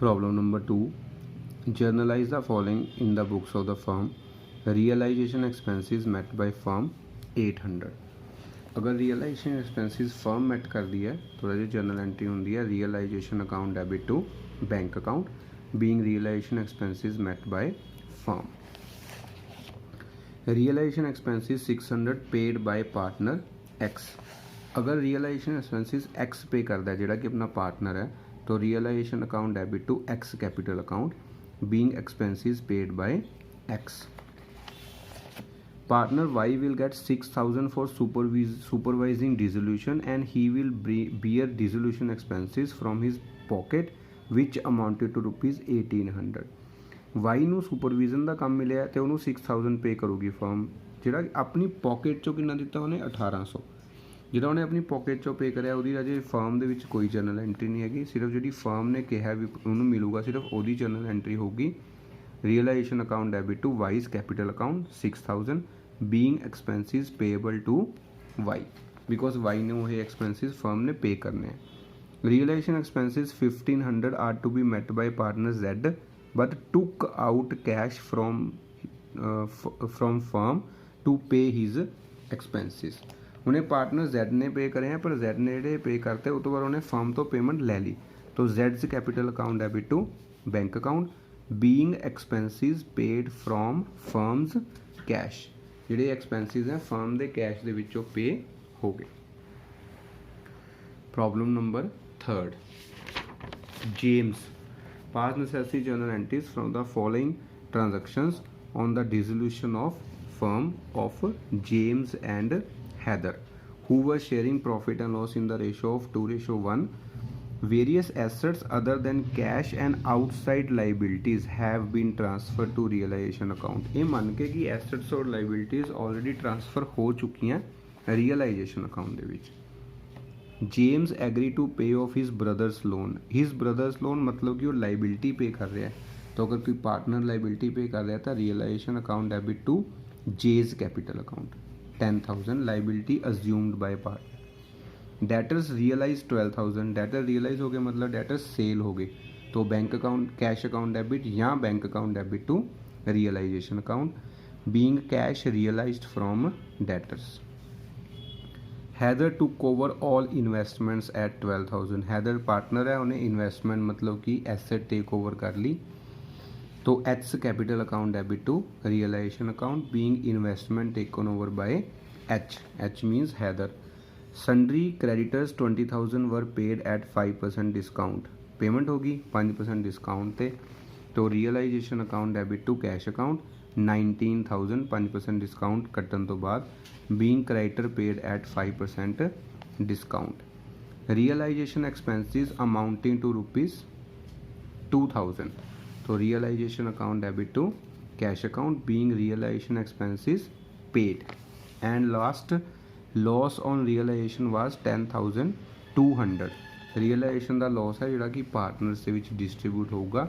Problem number 2. Journalize the following in the books of the firm. Realization expenses met by firm 800. अगर realisation expenses firm met करती है तो जो journal entry होंगी है realisation account debit to bank account being realisation expenses met by firm. Realisation expenses 600 paid by partner x. अगर realisation expenses x pay करता है जोड़ा कि अपना पार्टनर है तो realisation account debit to x capital account being expenses paid by x. Partner Y will get 6,000 for supervising dissolution and he will bear dissolution expenses from his pocket which amounted to rupees 1800. Y ਨੂੰ supervision ਦਾ ਕੰਮ ਮਿਲਿਆ ਤੇ ਉਹਨੂੰ 6000 ਪੇ ਕਰੂਗੀ firm ਜਿਹੜਾ ਆਪਣੀ pocket ਚੋਂ ਕਿੰਨਾ ਦਿੱਤਾ ਉਹਨੇ 1800. ਜਿਹੜਾ ਉਹਨੇ ਆਪਣੀ ਪੋਕਟ ਚੋਂ ਪੇ ਕਰਿਆ ਉਹਦੀ ਅਜੇ ਫਰਮ ਦੇ ਵਿੱਚ ਕੋਈ ਜਰਨਲ ਐਂਟਰੀ ਨਹੀਂ ਹੈਗੀ. ਸਿਰਫ ਜਿਹੜੀ ਫਰਮ ਨੇ ਕਿਹਾ ਵੀ ਉਹਨੂੰ ਮਿਲੂਗਾ ਸਿਰਫ ਉਹਦੀ ਜਰਨਲ ਐਂਟਰੀ ਹੋਊਗੀ. Realisation account debit to Y's capital account 6000 being expenses payable to Y because Y ने वो expenses firm ने pay करने हैं. Realization expenses 1500 are to be met by partner Z but took out cash from firm to pay his expenses. उन्हें partner Z ने पे करे हैं पर Z ने ਜਿਹੜੇ पे करते उस तो बाद उन्हें फर्म तो पेमेंट ले ली तो Z's capital account debit to bank account being expenses paid from firm's cash. ਜਿਹੜੇ ਐਕਸਪੈਂਸਿਸ ਹੈ ਫਰਮ ਦੇ ਕੈਸ਼ ਦੇ ਵਿੱਚੋਂ ਪੇ ਹੋ ਗਏ. Problem number 3. James pass necessary journal entries firm ਦਾ following transactions on the dissolution of firm of James and Heather who were sharing profit and loss in the ratio of 2:1. Various assets other than cash and outside liabilities have been transferred to realization account. ये मान के कि assets और liabilities already transfer हो चुकी हैं realization account they which. James agreed to pay off his brother's loan. His brother's loan मतलब कि वो liability पे कर रहा है तो अगर कोई partner liability पे कर रहा है तो realization account debit to J's capital account 10,000 liability assumed by partner. Debtors realise 12,000. Debtor realise हो गए मतलब डेटर्स सेल हो गए तो bank account cash account debit या bank account debit to realisation account being cash realised from debtors. Haider took over all investments at 12,000. Haider partner है उन्हें investment मतलब कि एसेट टेक ओवर कर ली तो H capital account debit to realisation account being investment taken over by H. H means Haider. Sundry creditors 20,000 were paid at 5% discount. Payment होगी 5% discount ते तो realisation account debit to cash account 19,000 5% discount कट्टन तो बाद being creditor paid at 5% discount. Realisation expenses amounting to rupees 2,000 तो realisation account debit to cash account being realisation expenses paid. And last loss on realisation was 10,200. Realisation का loss है जोड़ा कि partners के distribute होगा.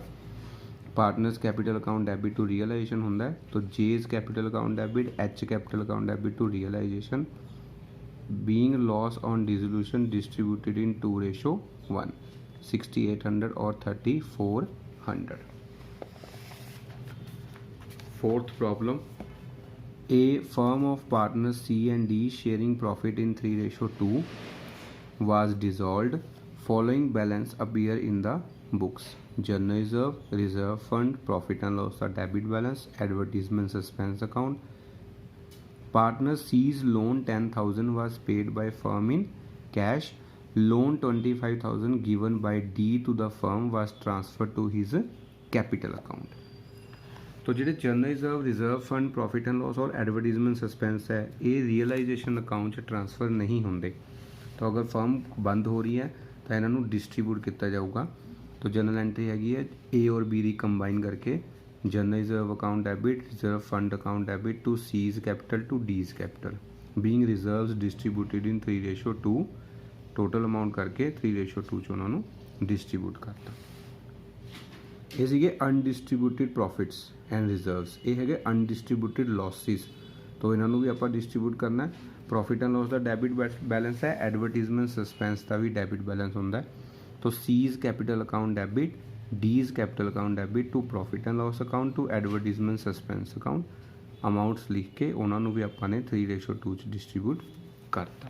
Partners capital account debit to realisation होंगे तो G's capital account debit H capital account debit to realisation being loss on dissolution distributed in 2:1 6800 और 3400. Fourth problem. A firm of partners C and D sharing profit in 3:2 was dissolved. Following balance appear in the books: journal reserve, reserve fund, profit and loss debit balance, advertisement suspense account. Partner C's loan 10,000 was paid by firm in cash. Loan 25,000 given by D to the firm was transferred to his capital account. तो ਜਿਹੜੇ journal reserve fund profit and loss ਔਰ advertisement suspense ਹੈ ਇਹ realisation account 'ਚ transfer ਨਹੀਂ ਹੁੰਦੇ ਤਾਂ ਅਗਰ ਫਰਮ ਬੰਦ ਹੋ ਰਹੀ ਹੈ ਤਾਂ ਇਹਨਾਂ ਨੂੰ ਡਿਸਟਰੀਬਿਊਟ ਕੀਤਾ ਜਾਊਗਾ. तो जर्नल एंट्री हैगी है ए और बी दी कंबाइन करके journal reserve account debit reserve fund account debit to C's capital to D's capital being reserves distributed in 3:2 total amount करके 3:2 च उन्होंने डिस्ट्रीब्यूट करता. ये सीगे अनडिस्ट्रीब्यूटेड प्रॉफिट्स एंड रिजर्व्स. ये है अनडिस्ट्रीब्यूटेड लॉसिस तो इन्होंने भी आप डिस्ट्रीब्यूट करना है. प्रॉफिट एंड लॉस का डेबिट बैलेंस है. एडवरटीजमेंट सस्पेंस का भी डेबिट बैलेंस होंगे. तो C's capital account debit D's capital account debit to profit and loss account to advertisement suspense account amounts लिख के उन्होंने भी ਆਪਾਂ ਨੇ 3:2 ਚ डिस्ट्रीब्यूट करता।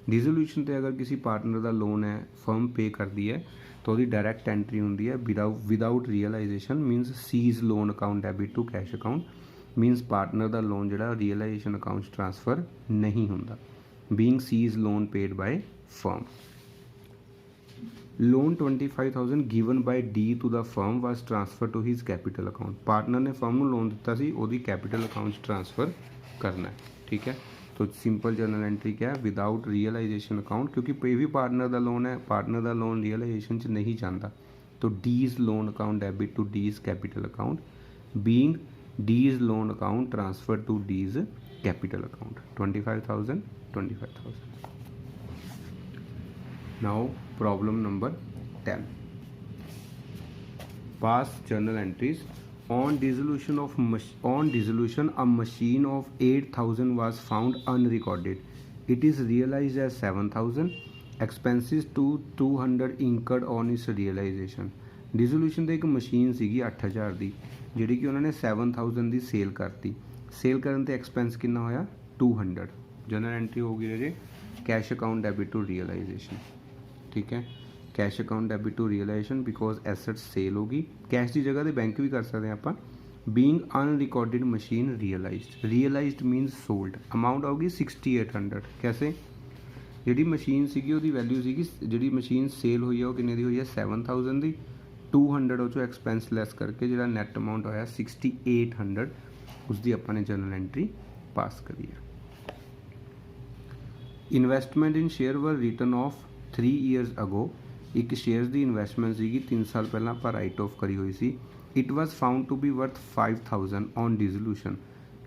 डिसोल्यूशन ਤੇ अगर किसी पार्टनर का लोन है फर्म पे करती है तो वो डायरैक्ट एंट्री होंगी है without realisation means C's loan account debit to cash account means partner का लोन जो रियलाइजेशन अकाउंट ट्रांसफर नहीं होंदा being C's loan paid by firm. Loan 25,000 given by D to the firm was transfer to his capital account. Partner ने firm को loan दिता सी ओदी capital account transfer करना है, ठीक है। तो सिंपल जर्नल एंट्री क्या है, विदाउट रियलाइजेशन अकाउंट, क्योंकि पे भी पार्टनर का लोन है, पार्टनर का लोन रियलाइजेशन च नहीं जाता, तो D's loan account debit to D's capital account being D's loan account transfer to D's capital account 25,000। Now problem number 10. Past journal entries. On dissolution a machine of 8,000 was found unrecorded. It is realized as 7,000. Expenses to 200 incurred on its realization. Dissolution ਤੇ ਇੱਕ machine ਸੀਗੀ 8,000 ਦੀ ਜਿਹੜੀ ਕਿ ਉਹਨਾਂ ਨੇ 7,000 ਦੀ sale ਕਰਤੀ। Sale ਕਰਨ ਤੇ ਐਕਸਪੈਂਸ ਕਿੰਨਾ ਹੋਇਆ 200। ਜਨਰਲ ਐਂਟਰੀ ਹੋ ਗਈ ਜੀ cash account debit to realisation, ठीक है। Cash account debit to realisation because asset sale होगी, कैश की जगह तो बैंक भी कर सकते हैं आप। Being unrecorded machine realised means sold, amount आऊगी 6,800। कैसे जी मशीन सी वो वैल्यू सी जी मशीन सेल हुई है वो किन्ने दी हुई है 7,000 की, 200 वो एक्सपेंस लैस करके जो नैट अमाउंट होया 6,800 उसकी अपने जर्नल एंट्री पास करी है। Investment in share were return of 3 years ago, एक शेयर्स की इन्वेस्टमेंट सी 3 साल पहला आप राइट ऑफ करी हुई सी। It was found to be worth 5,000 on dissolution,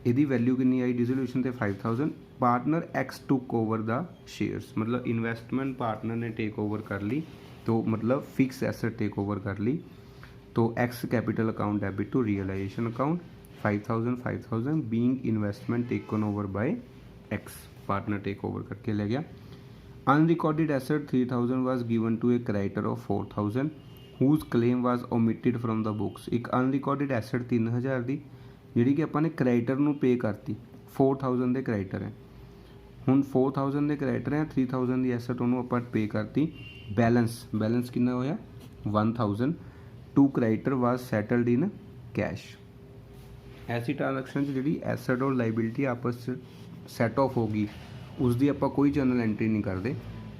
यदी वैल्यू कितनी आई डिसोल्यूशन से 5,000। Partner X took over the shares, मतलब इन्वेस्टमेंट पार्टनर ने टेक ओवर कर ली, तो मतलब फिक्स एसेट टेक ओवर कर ली, तो X capital account debit to realisation account 5,000 being investment taken over by X, partner take over करके ले गया। Unrecorded asset 3,000 was given to a creditor of 4,000 whose claim was omitted from the books. एक unrecorded asset 3,000 की जी कि अपने creditor को पे करती, 4,000 के क्रेडिटर है, हुण 4,000 के क्रेडिटर हैं, 3,000 की एसेट उन्होंने आप पे करती। बैलेंस कितना होया 1,000 to creditor was settled in cash. ऐसी ट्रांजैक्शन जी एसेट और लाइबिलिटी आपस सैट ऑफ होगी उसकी आप कोई जर्नल एंट्री नहीं करते,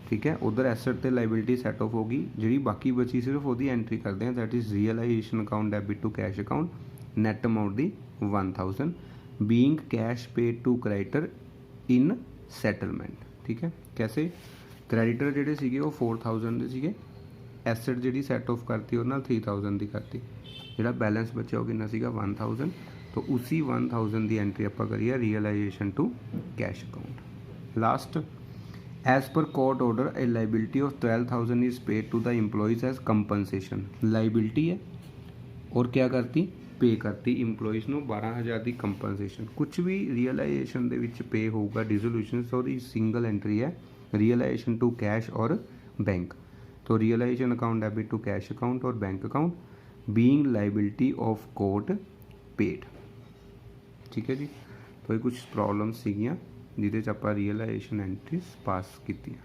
ठीक है। उधर एसेट तो लाइबिलिटी सैट ऑफ होगी, जी बाकी बची सिर्फ वो एंट्री करते हैं, that is realisation account debit to cash account, net amount the 1,000 being cash paid to creditor in settlement, ठीक है। कैसे क्रेडिटर जोड़े सी वो 4,000 के एसेट जी सैट ऑफ करती और 3,000 की करती, जोड़ा बैलेंस बचा वो कितना 1,000, तो उसी 1,000 की एंट्री आप करिए realisation to cash account. Last as per court order a liability of 12,000 is paid to the employees as compensation. Liability है और क्या करती पे करती इंप्लॉइज को 12,000 की कंपनसेशन। कुछ भी रियलाइजेशन दे विच पे होगा dissolution so the single entry है रियलाइजेशन टू कैश और बैंक, तो realisation account debit to cash account और bank account being liability of court paid, ठीक है जी। तो ये कुछ प्रॉब्लम्स सीगियां जिहदे च आपां रियलाइजेशन एंट्रीज पास कीतियां।